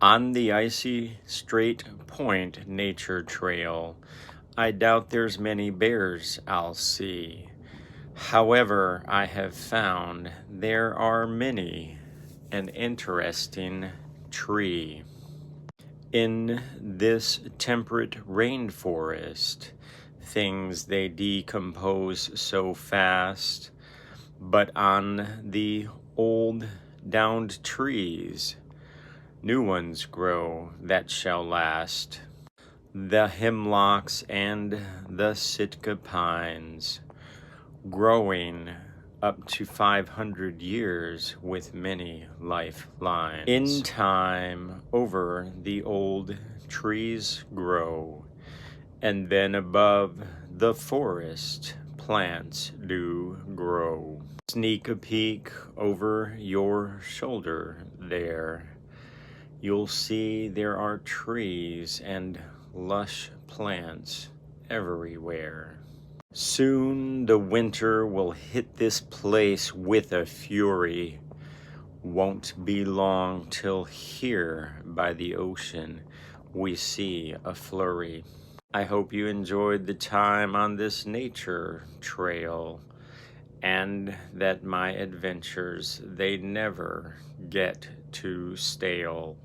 On the Icy Strait Point Nature Trail, I doubt there's many bears I'll see. However, I have found there are many an interesting tree. In this temperate rainforest, things they decompose so fast, but on the old downed trees, new ones grow that shall last. The hemlocks and the Sitka pines, growing up to 500 years with many lifelines. In time, over the old trees grow, and then above the forest, plants do grow. Sneak a peek over your shoulder there. You'll see there are trees and lush plants everywhere. Soon the winter will hit this place with a fury. Won't be long till here by the ocean we see a flurry. I hope you enjoyed the time on this nature trail, and that my adventures, they never get too stale.